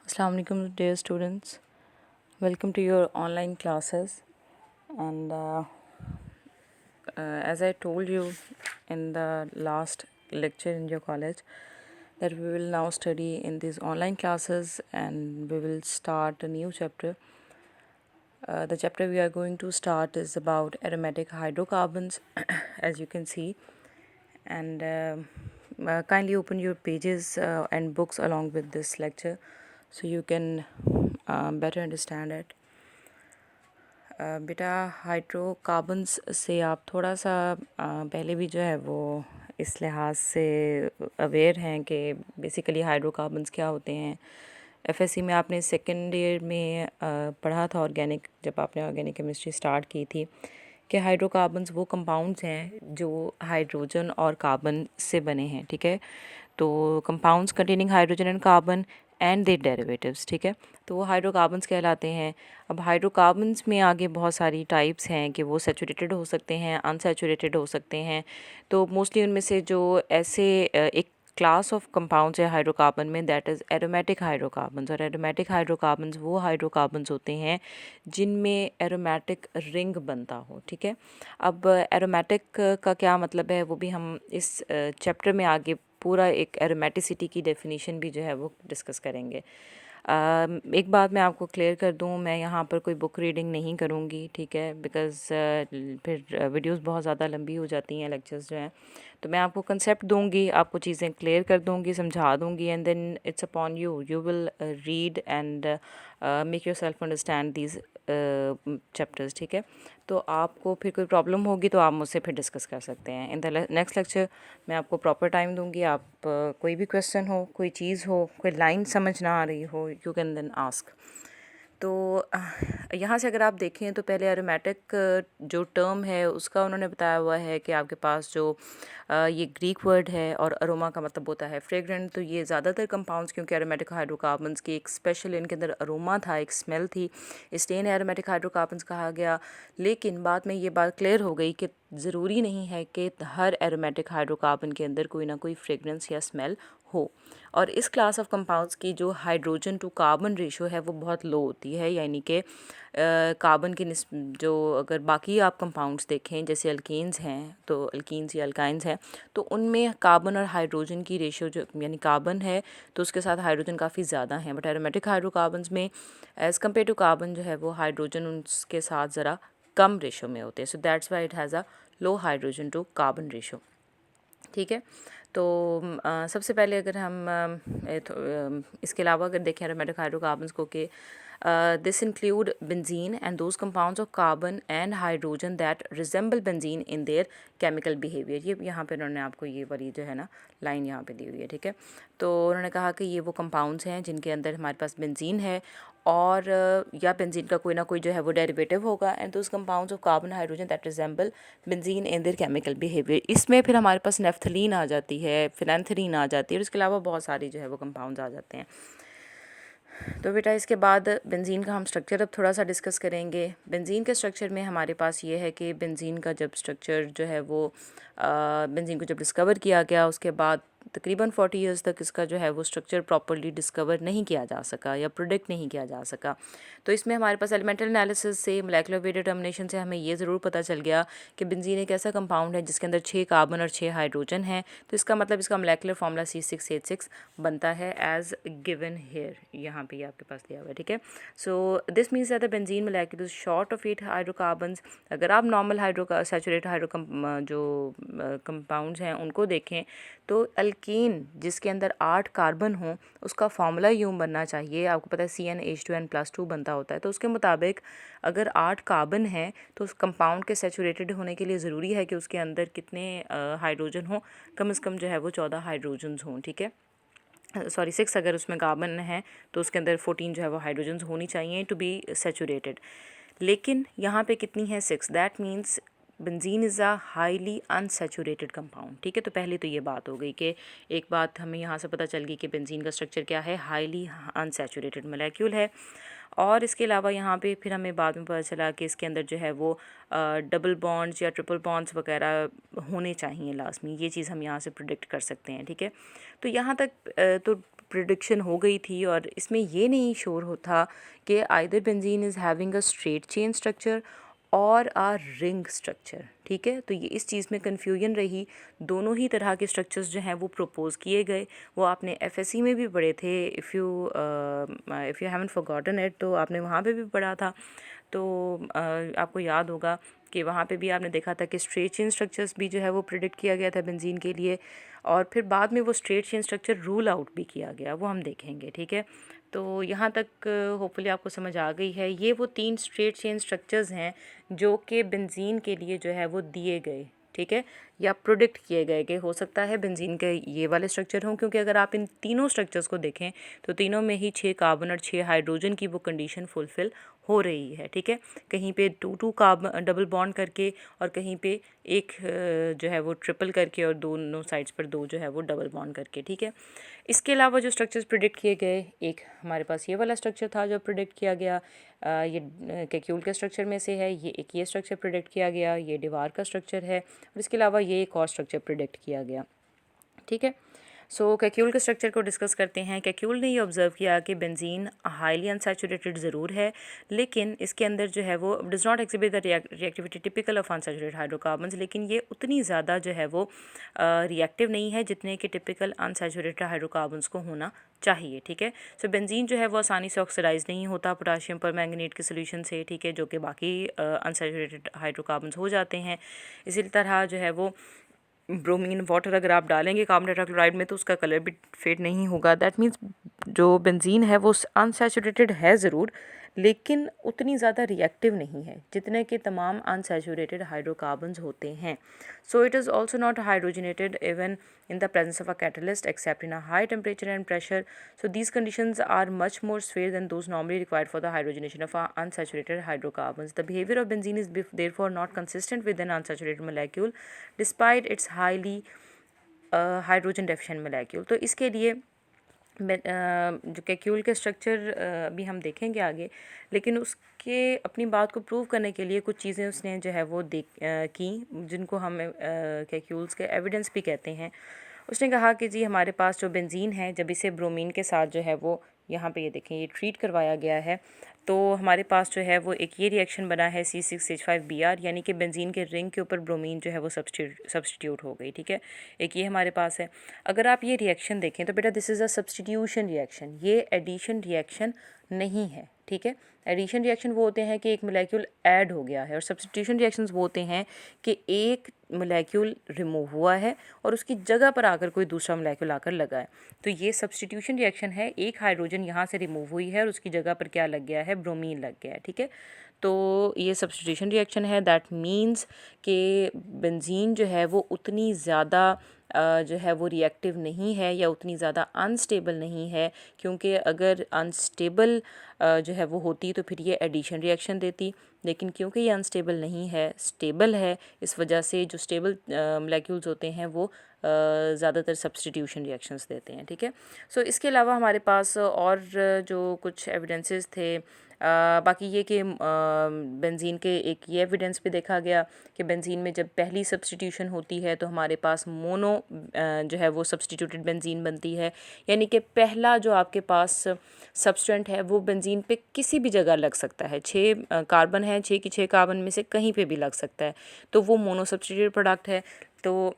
Assalamu alaikum, dear students. Welcome to your online classes. And as I told you in the last lecture in your college, that we will now study in these online classes and we will start a new chapter. The chapter we are going to start is about aromatic hydrocarbons, as you can see. And kindly open your pages and books along with this lecture so you can better understand it. बेटा hydrocarbons से आप थोड़ा सा पहले भी जो है वो इस लिहाज से अवेयर हैं कि बेसिकली हाइड्रोकार्बन्स क्या होते हैं। एफएससी में आपने सेकेंड ईयर में पढ़ा था ऑर्गेनिक, जब आपने ऑर्गेनिक केमिस्ट्री स्टार्ट की थी, कि हाइड्रोकार्बन्स वो कंपाउंड्स हैं जो हाइड्रोजन और कार्बन से बने हैं। ठीक है, तो compounds containing hydrogen and carbon and their derivatives, ठीक है, तो वो हाइड्रोकार्बन्स कहलाते हैं। अब हाइड्रोकार्बन्स में आगे बहुत सारी टाइप्स हैं कि वो सैचुरेटेड हो सकते हैं, अनसैचुरेटेड हो सकते हैं। तो मोस्टली उनमें से जो ऐसे एक क्लास ऑफ कंपाउंड्स है हाइड्रोकार्बन में, दैट इज़ एरोमेटिक हाइड्रोकार्बन्स। और एरोमेटिक हाइड्रोकार्बन्स वो हाइड्रोकार्बन्स होते हैं जिनमें एरोमेटिक रिंग बनता हो। ठीक है, अब एरोमेटिक का क्या मतलब है वो भी हम इस चैप्टर में आगे पूरा एक एरोमेटिसिटी की डेफिनेशन भी जो है वो डिस्कस करेंगे। एक बात मैं आपको क्लियर कर दूं, मैं यहाँ पर कोई बुक रीडिंग नहीं करूँगी, ठीक है, बिकॉज़ फिर वीडियोस बहुत ज़्यादा लंबी हो जाती हैं लेक्चर्स जो हैं। तो मैं आपको कंसेप्ट दूंगी, आपको चीज़ें क्लियर कर दूंगी, समझा दूंगी, and then it's upon you, you will read and make yourself understand these chapters. ठीक है, तो आपको फिर कोई प्रॉब्लम होगी तो आप मुझसे फिर डिस्कस कर सकते हैं। इन द नेक्स्ट लेक्चर मैं आपको प्रॉपर टाइम दूंगी। आप कोई भी क्वेश्चन हो, कोई चीज़ हो, कोई लाइन समझ ना आ रही हो, यू कैन देन आस्क। तो यहाँ से अगर आप देखें तो पहले एरोमेटिक जो टर्म है उसका उन्होंने बताया हुआ है कि आपके पास जो ये ग्रीक वर्ड है, और अरोमा का मतलब होता है फ्रेग्रेंट। तो ये ज़्यादातर कंपाउंड्स, क्योंकि एरोमेटिक हाइड्रोकार्बन्स की एक स्पेशल इनके अंदर अरोमा था, एक स्मेल थी, इसलिए इन्हें एरोमेटिक हाइड्रोकार्बन्स कहा गया। लेकिन बाद में ये बात क्लियर हो गई कि ज़रूरी नहीं है कि हर एरोमेटिक हाइड्रोकार्बन के अंदर कोई ना कोई फ्रेगरेंस या स्मेल हो। और इस क्लास ऑफ कंपाउंड्स की जो हाइड्रोजन टू कार्बन रेशो है वो बहुत लो होती है, यानी कि कार्बन की जो अगर बाकी आप कंपाउंड्स देखें जैसे अल्केन्स हैं, तो अल्कीन्स या अल्काइंस हैं, तो उनमें कार्बन और हाइड्रोजन की रेशो जो यानी कार्बन है तो उसके साथ हाइड्रोजन काफ़ी ज़्यादा हैं। बट एरोमेटिक हाइड्रोकार्बन्स में एज़ कम्पेयर टू कार्बन जो है वो हाइड्रोजन उसके साथ ज़रा कम रेशो में होते हैं। So that's why it has a low hydrogen to carbon ratio. ठीक है, तो सबसे पहले अगर हम इसके अलावा अगर देखें एरोमेटिक हाइड्रोकार्बन्स को, कि this include benzene and those compounds of carbon and hydrogen that resemble benzene in their chemical behaviour. ये यहाँ पे उन्होंने आपको ये वाली जो है ना लाइन यहाँ पे दी हुई है। ठीक है, तो उन्होंने कहा कि ये वो कंपाउंड्स हैं जिनके अंदर हमारे पास बेंजीन है, और या बेंजीन का कोई ना कोई जो है वो डेरिवेटिव होगा, and those compounds of carbon hydrogen that resemble benzene in their chemical behaviour. इसमें फिर हमारे पास नेफ्थलीन आ जाती है, फिनेंथरीन आ जाती है, और इसके अलावा बहुत सारी जो है वो कंपाउंड्स आ जाते हैं। तो बेटा इसके बाद बेंजीन का हम स्ट्रक्चर अब थोड़ा सा डिस्कस करेंगे। बेंजीन के स्ट्रक्चर में हमारे पास ये है कि बेंजीन का जब स्ट्रक्चर जो है वो बेंजीन को जब डिस्कवर किया गया उसके बाद तकरीबन 40 इयर्स तक इसका जो है वो स्ट्रक्चर प्रॉपर्ली डिस्कवर नहीं किया जा सका या प्रोडिक्ट नहीं किया जा सका। तो इसमें हमारे पास एलिमेंटल एनालिसिस से, मोलेकुलर वेट डिटर्मिनेशन से हमें ये ज़रूर पता चल गया कि बेंजीन एक ऐसा कंपाउंड है जिसके अंदर 6 कार्बन और 6 हाइड्रोजन हैं। तो इसका मतलब इसका मोलेकुलर फार्मूला C6H6 बनता है एज गिवन हेयर, यहाँ पे आपके पास दिया हुआ है। ठीक है, so this means that the benzene molecule is short of 8 hydrocarbons. अगर आप नॉर्मल सैचुरेटेड जो कंपाउंड्स हैं उनको देखें तो अल्कीन जिसके अंदर 8 कार्बन हों उसका फार्मूला यूँ बनना चाहिए, आपको पता है CnH2n+2 बनता होता है। तो उसके मुताबिक अगर 8 कार्बन हैं तो उस कंपाउंड के सैचुरेटेड होने के लिए ज़रूरी है कि उसके अंदर कितने हाइड्रोजन हों, कम से कम जो है वो 14 हाइड्रोजन्स हों। ठीक है, सॉरी 6 अगर उसमें कार्बन है तो उसके अंदर 14 जो है वो हाइड्रोजन्स होनी चाहिए टू बी सैचुरेटेड। लेकिन यहाँ पे कितनी है? 6। That means benzene is a highly unsaturated compound. ठीक है, तो पहले तो ये बात हो गई कि एक बात हमें यहाँ से पता चल गई कि बेंजीन का स्ट्रक्चर क्या है, हाईली अनसैचुरेटेड मोलेक्यूल है। और इसके अलावा यहाँ पे फिर हमें बाद में पता चला कि इसके अंदर जो है वो डबल बॉन्ड्स या ट्रिपल बॉन्ड्स वगैरह होने चाहिए लाजमी। ये चीज़ हम यहाँ से प्रिडिक्ट कर सकते हैं। ठीक है, तो यहाँ तक तो प्रिडिक्शन हो गई थी और इसमें ये नहीं श्योर होता कि either benzene is having a straight chain structure और आ रिंग स्ट्रक्चर, ठीक है। तो ये इस चीज़ में कन्फ्यूजन रही। दोनों ही तरह के स्ट्रक्चर्स जो हैं वो प्रपोज किए गए, वो आपने एफएससी में भी पढ़े थे। If you haven't forgotten it, तो आपने वहाँ पे भी पढ़ा था। तो आपको याद होगा कि वहाँ पे भी आपने देखा था कि स्ट्रेट चेन स्ट्रक्चर्स भी जो है वो प्रिडिक्ट किया गया था बेंजीन के लिए, और फिर बाद में वो straight chain structure rule out भी किया गया, वो हम देखेंगे, ठीक है। तो यहाँ तक होपफुली आपको समझ आ गई है। ये वो 3 स्ट्रेट चेन स्ट्रक्चर्स हैं जो कि बेंजीन के लिए जो है वो दिए गए, ठीक है, या प्रोडिक्ट किए गए कि हो सकता है बेंजीन के ये वाले स्ट्रक्चर हों, क्योंकि अगर आप इन तीनों स्ट्रक्चर्स को देखें तो तीनों में ही 6 कार्बन और 6 हाइड्रोजन की वो कंडीशन फुलफ़िल हो रही है, ठीक है। कहीं पे 2 कार्बन डबल बॉन्ड करके और कहीं पे एक जो है वो ट्रिपल करके और दोनों साइड्स पर 2 जो है वो डबल बॉन्ड करके, ठीक है। इसके अलावा जो स्ट्रक्चर्स प्रिडिक्ट किए गए, एक हमारे पास ये वाला स्ट्रक्चर था जो प्रिडिक्ट किया गया, ये कैक्यूल के स्ट्रक्चर में से है। ये स्ट्रक्चर प्रिडिक्ट किया गया, ये डिवार का स्ट्रक्चर है, और इसके अलावा ये एक और स्ट्रक्चर प्रिडिक्ट किया गया, ठीक है। सो कैक्यूल के स्ट्रक्चर को डिस्कस करते हैं। कैक्यूल ने ये ऑब्जर्व किया कि बेंजीन हाईली अनसैचुरेटेड ज़रूर है, लेकिन इसके अंदर जो है वो does not exhibit the reactivity typical of unsaturated hydrocarbons, लेकिन ये उतनी ज़्यादा जो है वो रिएक्टिव नहीं है जितने कि टिपिकल अनसैचुरेटेड हाइड्रोकार्बन्स को होना चाहिए, ठीक है। सो बेंजीन जो है वो आसानी से ऑक्सीडाइज नहीं होता पोटाशियम पर मैंगनीट के सोल्यूशन से, ठीक है, जो कि बाकी अनसैचुरेटेड हाइड्रोकार्बन्स हो जाते हैं। इसी तरह जो है वो ब्रोमीन वाटर अगर आप डालेंगे कार्बन टेट्राक्लोराइड में तो उसका कलर भी फेड नहीं होगा। दैट मीन्स जो बेंजीन है वो अनसैचुरेटेड है ज़रूर, लेकिन उतनी ज़्यादा रिएक्टिव नहीं है जितने के तमाम अनसैचुरेटेड हाइड्रोकार्बन्स होते हैं। So it is also not hydrogenated even in the presence of a catalyst except in a high temperature and pressure. So these conditions are much more severe than those normally required for the hydrogenation of unsaturated hydrocarbons. The behavior of benzene is therefore not consistent with an unsaturated molecule despite its highly hydrogen deficient molecule. तो इसके लिए जो Kekulé के structure अभी हम देखेंगे आगे, लेकिन उसके अपनी बात को प्रूव करने के लिए कुछ चीज़ें उसने जो है वो की, जिनको हम कैक्यूल्स के एविडेंस भी कहते हैं। उसने कहा कि जी हमारे पास जो बेंजीन है, जब इसे ब्रोमीन के साथ जो है वो यहाँ पे ये देखें ये ट्रीट करवाया गया है, तो हमारे पास जो है वो एक ये रिएक्शन बना है C6H5Br, यानी कि बेंजीन के रिंग के ऊपर ब्रोमीन जो है वो सब्सटीट्यूट हो गई, ठीक है। एक ये हमारे पास है। अगर आप ये रिएक्शन देखें तो बेटा this is a substitution reaction, ये एडिशन रिएक्शन नहीं है, ठीक है। एडिशन रिएक्शन वो होते हैं कि एक मोलेक्यूल ऐड हो गया है, और सब्सटीट्यूशन रिएक्शंस वो होते हैं कि एक मोलेक्यूल रिमूव हुआ है और उसकी जगह पर आकर कोई दूसरा मोलेक्यूल आकर लगा है। तो ये सब्सटीट्यूशन रिएक्शन है, एक हाइड्रोजन यहाँ से रिमूव हुई है और उसकी जगह पर क्या लग गया है, ब्रोमीन लग गया है, ठीक है। तो ये सब्सटीट्यूशन रिएक्शन है। दैट मीन्स कि बेंजीन जो है वो उतनी ज़्यादा जो है वो रिएक्टिव नहीं है या उतनी ज़्यादा अनस्टेबल नहीं है, क्योंकि अगर अनस्टेबल जो है वो होती तो फिर ये एडिशन रिएक्शन देती, लेकिन क्योंकि ये अनस्टेबल नहीं है, स्टेबल है, इस वजह से जो स्टेबल मोलेक्यूल्स होते हैं वो ज़्यादातर सब्सटीट्यूशन रिएक्शंस देते हैं, ठीक है। सो इसके अलावा हमारे पास और जो कुछ एविडेंसेस थे, बाकी ये कि बेंजीन के एक ये एविडेंस भी देखा गया कि बेंजीन में जब पहली सब्सटीट्यूशन होती है तो हमारे पास मोनो जो है वो सब्सटीट्यूटेड बेंजीन बनती है, यानी कि पहला जो आपके पास सब्सटेंट है वो बेंजीन पे किसी भी जगह लग सकता है। 6 कार्बन है, 6 की 6 कार्बन में से कहीं पे भी लग सकता है, तो वो मोनो सब्सटीट्यूटेड प्रोडक्ट है। तो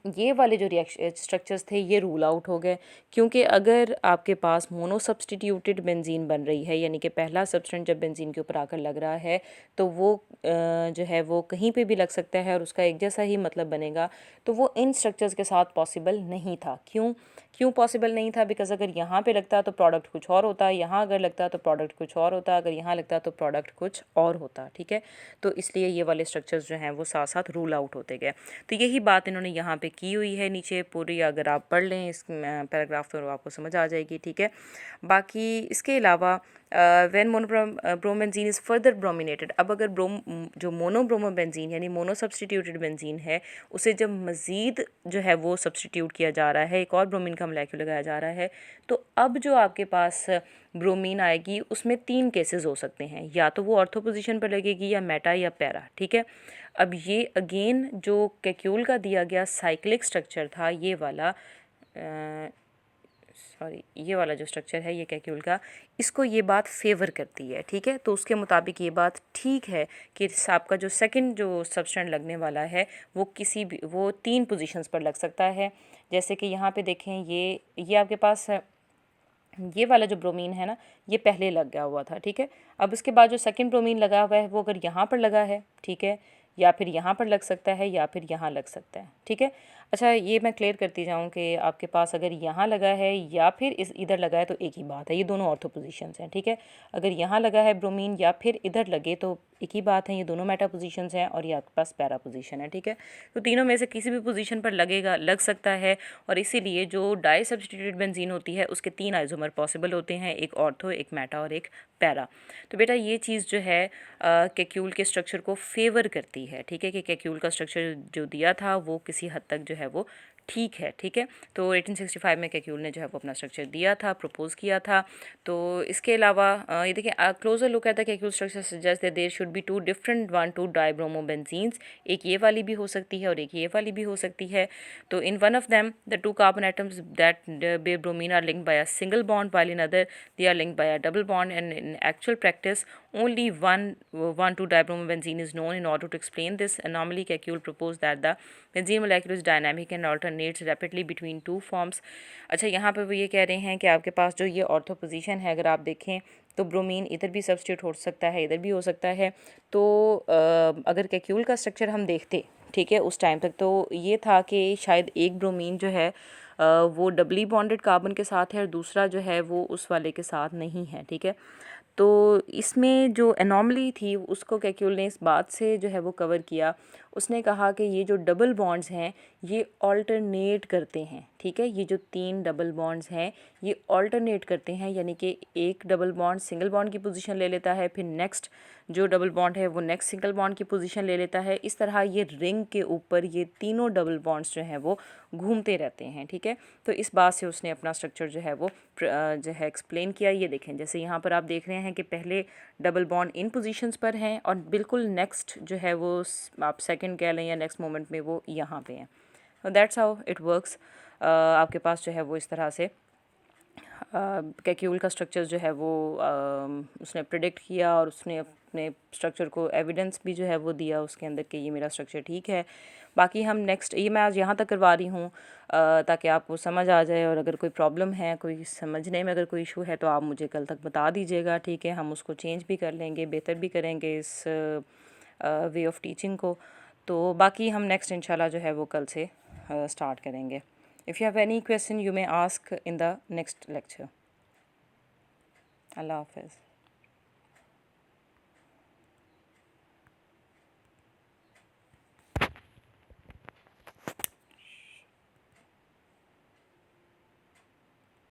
ये वाले जो रिएक्शन स्ट्रक्चर्स थे ये रूल आउट हो गए, क्योंकि अगर आपके पास मोनो सब्सटीट्यूटेड बेंजीन बन रही है, यानी कि पहला सब्सटेंट जब बेंजीन के ऊपर आकर लग रहा है तो वो जो है वो कहीं पे भी लग सकता है और उसका एक जैसा ही मतलब बनेगा, तो वो इन स्ट्रक्चर्स के साथ पॉसिबल नहीं था। क्यों पॉसिबल नहीं था? बिकॉज अगर यहाँ पे लगता तो प्रोडक्ट कुछ और होता, यहाँ अगर लगता तो प्रोडक्ट कुछ और होता, अगर यहाँ लगता तो प्रोडक्ट कुछ और होता, ठीक है। तो इसलिए ये वाले स्ट्रक्चर्स जो हैं वो साथ साथ रूल आउट होते गए। तो यही बात इन्होंने यहाँ पे की हुई है नीचे पूरी, अगर आप पढ़ लें इस पैराग्राफ तो आपको समझ आ जाएगी, ठीक है। बाकी इसके अलावा व्हेन मोनोब्रोमोबेंजीन इज़ फर्दर ब्रोमिनेटेड, अब अगर जो मोनोब्रोमोबेंजीन यानी मोनो सब्सटीट्यूटेड बेंजीन है उसे जब मज़ीद जो है वो सब्सटीट्यूट किया जा रहा है, एक और ब्रोमीन का मोलेक्यूल लगाया जा रहा है, तो अब जो आपके पास ब्रोमीन आएगी उसमें 3 केसेस हो सकते हैं, या तो वो ऑर्थो पोजीशन पर लगेगी या मेटा या पैरा, ठीक है। अब ये अगेन जो कैक्यूल का दिया गया साइक्लिक स्ट्रक्चर था ये वाला, सॉरी ये वाला जो स्ट्रक्चर है ये कैक्यूल का, इसको ये बात फेवर करती है, ठीक है। तो उसके मुताबिक ये बात ठीक है कि आपका जो सेकंड जो सबस्टेंट लगने वाला है वो किसी भी वो 3 पोजीशंस पर लग सकता है। जैसे कि यहाँ पे देखें ये आपके पास ये वाला जो ब्रोमीन है ना ये पहले लग गया हुआ था, ठीक है। अब उसके बाद जो सेकंड ब्रोमीन लगा हुआ है वो अगर यहाँ पर लगा है, ठीक है, या फिर यहाँ पर लग सकता है या फिर यहाँ लग सकता है, ठीक है। अच्छा ये मैं क्लियर करती जाऊँ कि आपके पास अगर यहाँ लगा है या फिर इधर लगा है तो एक ही बात है, ये दोनों ऑर्थो पोजीशंस हैं, ठीक है। अगर यहाँ लगा है ब्रोमीन या फिर इधर लगे तो एक ही बात है, ये दोनों मेटा पोजीशंस हैं और ये आपके पास पैरा पोजीशन है, ठीक है। तो तीनों में से किसी भी पोजीशन पर लग सकता है और इसीलिए जो डाई सब्स्टिट्यूटेड बेंजीन होती है उसके 3 आइसोमर पॉसिबल होते हैं, एक ऑर्थो, एक मेटा और एक पैरा। तो बेटा ये चीज़ जो है कैक्यूल के स्ट्रक्चर को फेवर करती है, ठीक है, कि कैक्यूल का स्ट्रक्चर जो दिया था वो किसी हद तक जो है वो ठीक है, ठीक है। तो 1865 में कैक्यूल ने जो है वो अपना स्ट्रक्चर दिया था, प्रपोज किया था। तो इसके अलावा ये देखिए closer look at the Kekule structure suggest that there should be 2 different 1,2 dibromobenzenes, एक ये वाली भी हो सकती है और एक ये वाली भी हो सकती है। तो in one of them the 2 carbon atoms that bear bromine are linked by a single bond, while in other they are linked by a double bond, and in actual practice only 1,2 dibromobenzene is known. In order to explain this anomaly, Kekulé proposed that the benzene molecule is dynamic and alternates rapidly between two forms. अच्छा यहाँ पर वो ये कह रहे हैं कि आपके पास जो ये ऑर्थो पोजीशन है अगर आप देखें तो ब्रोमीन इधर भी सब्स्टिट्यूट हो सकता है, इधर भी हो सकता है। तो अगर कैक्यूल का स्ट्रक्चर हम देखते, ठीक है, उस टाइम तक तो ये था कि शायद एक ब्रोमीन जो है वो डबली बॉन्डेड कार्बन के साथ है और दूसरा जो है वो उस वाले के साथ नहीं है, ठीक है। तो इसमें जो एनॉमली थी उसको कैक्यूल ने इस बात से जो है वो कवर किया। उसने कहा कि ये जो डबल बॉन्ड्स हैं ये ऑल्टरनेट करते हैं, ठीक है। ये जो 3 डबल बॉन्ड्स हैं ये ऑल्टरनेट करते हैं, यानी कि एक डबल बॉन्ड सिंगल बॉन्ड की पोजीशन ले लेता है, फिर नेक्स्ट जो डबल बॉन्ड है वो नेक्स्ट सिंगल बॉन्ड की पोजीशन ले लेता है। इस तरह ये रिंग के ऊपर ये तीनों डबल बॉन्ड्स जो हैं वो घूमते रहते हैं, ठीक है। तो इस बात से उसने अपना स्ट्रक्चर जो है वो जो है एक्सप्लेन किया। ये देखें जैसे यहाँ पर आप देख रहे हैं कि पहले डबल बॉन्ड इन पोजीशंस पर हैं और बिल्कुल नेक्स्ट जो है वो आप सेकंड कह लें या नेक्स्ट मोमेंट में वो यहाँ पे हैं। That's how it works. आपके पास जो है वो इस तरह से कैक्यूल का स्ट्रक्चर जो है वो उसने प्रिडिक्ट किया और उसने अपने स्ट्रक्चर को एविडेंस भी जो है वो दिया उसके अंदर कि ये मेरा स्ट्रक्चर ठीक है। बाकी हम नेक्स्ट ये मैं आज यहाँ तक करवा रही हूँ ताकि आपको समझ आ जाए, और अगर कोई प्रॉब्लम है, कोई समझने में अगर कोई इशू है तो आप मुझे कल तक बता दीजिएगा, ठीक है। हम उसको चेंज भी कर लेंगे, बेहतर भी करेंगे इस वे ऑफ टीचिंग को। तो बाकी हम नेक्स्ट इंशाल्लाह जो है वो कल से स्टार्ट करेंगे। If you have any question, you may ask in the next lecture. Allah Hafiz.